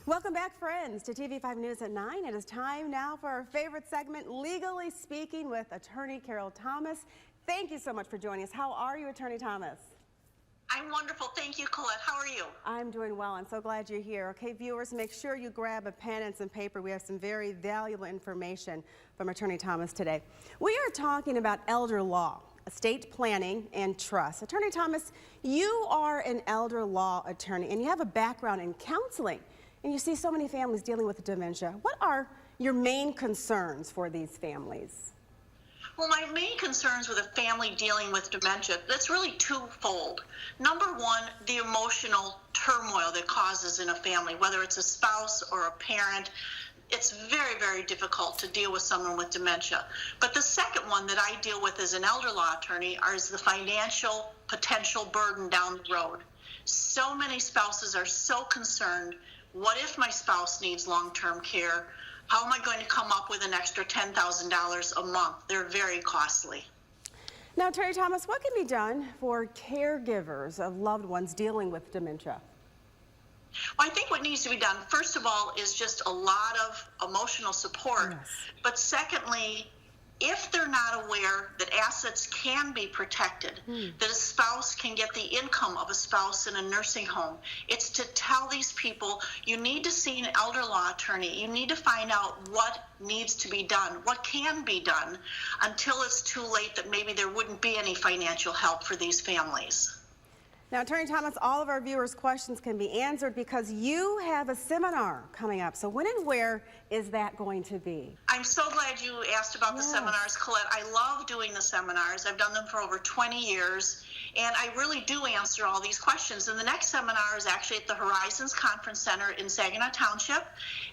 Welcome back, friends, to TV5 News at 9. It is time now for our favorite segment, Legally Speaking, with Attorney Carol Thomas. Thank you so much for joining us. How are you, Attorney Thomas? I'm wonderful. Thank you, Colette. How are you? I'm doing well. I'm so glad you're here. Okay, viewers, make sure you grab a pen and some paper. We have some very valuable information from Attorney Thomas today. We are talking about elder law, estate planning, and trust. Attorney Thomas, you are an elder law attorney, and you have a background in counseling. And you see so many families dealing with dementia. What are your main concerns for these families? Well, my main concerns with a family dealing with dementia, that's really twofold. Number one, the emotional turmoil that causes in a family, whether it's a spouse or a parent. It's very, very difficult to deal with someone with dementia. But the second one that I deal with as an elder law attorney is the financial potential burden down the road. So many spouses are so concerned. What if my spouse needs long-term care? How am I going to come up with an extra $10,000 a month? They're very costly. Now, Attorney Thomas, what can be done for caregivers of loved ones dealing with dementia? Well, I think what needs to be done, first of all, is just a lot of emotional support. Yes. But secondly, if they're not aware that assets can be protected, that a spouse can get the income of a spouse in a nursing home, it's to tell these people, you need to see an elder law attorney. You need to find out what needs to be done, what can be done, until it's too late that maybe there wouldn't be any financial help for these families. Now, Attorney Thomas, all of our viewers' questions can be answered because you have a seminar coming up. So when and where is that going to be? I'm so glad you asked about the seminars, Colette. I love doing the seminars. I've done them for over 20 years, and I really do answer all these questions. And the next seminar is actually at the Horizons Conference Center in Saginaw Township,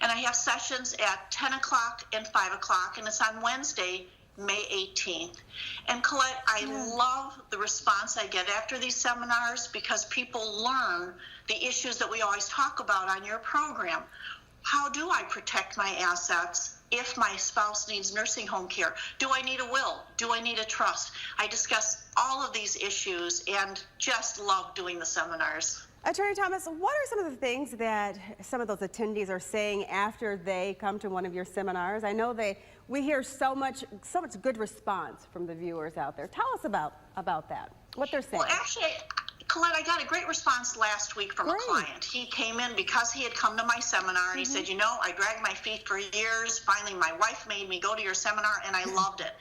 and I have sessions at 10 o'clock and 5 o'clock, and it's on Wednesday, May 18th. And Colette, I love the response I get after these seminars because people learn the issues that we always talk about on your program. How do I protect my assets if my spouse needs nursing home care? Do I need a will? Do I need a trust? I discuss all of these issues and just love doing the seminars. Attorney Thomas, what are some of the things that some of those attendees are saying after they come to one of your seminars? I know we hear so much good response from the viewers out there. Tell us about that, what they're saying. Well, actually, Colette, I got a great response last week from a client. He came in because he had come to my seminar, and he said, you know, I dragged my feet for years. Finally, my wife made me go to your seminar, and I loved it.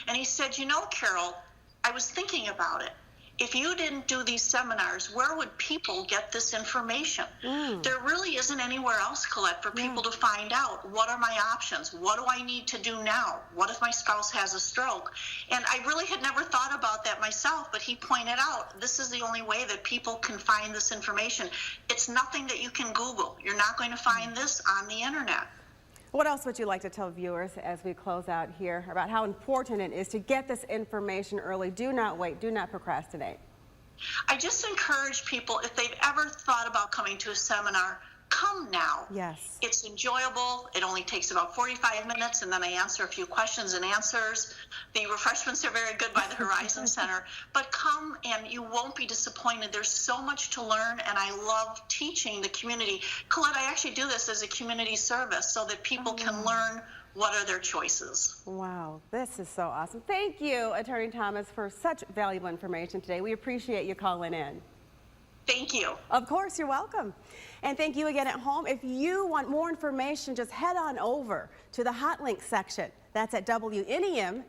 And he said, you know, Carol, I was thinking about it. If you didn't do these seminars, where would people get this information? There really isn't anywhere else, Colette, for people to find out, what are my options? What do I need to do now? What if my spouse has a stroke? And I really had never thought about that myself, but he pointed out, this is the only way that people can find this information. It's nothing that you can Google. You're not going to find this on the internet. What else would you like to tell viewers as we close out here about how important it is to get this information early? Do not wait. Do not procrastinate. I just encourage people, if they've ever thought about coming to a seminar, come now. Yes. It's enjoyable. It only takes about 45 minutes, and then I answer a few questions and answers. The refreshments are very good by the Horizon Center. But come, and you won't be disappointed. There's so much to learn, and I love teaching the community. Colette, I actually do this as a community service so that people can learn what are their choices. Wow, this is so awesome. Thank you, Attorney Thomas, for such valuable information today. We appreciate you calling in. Thank you. Of course, you're welcome. And thank you again at home. If you want more information, just head on over to the hot link section. That's at WNEM.com.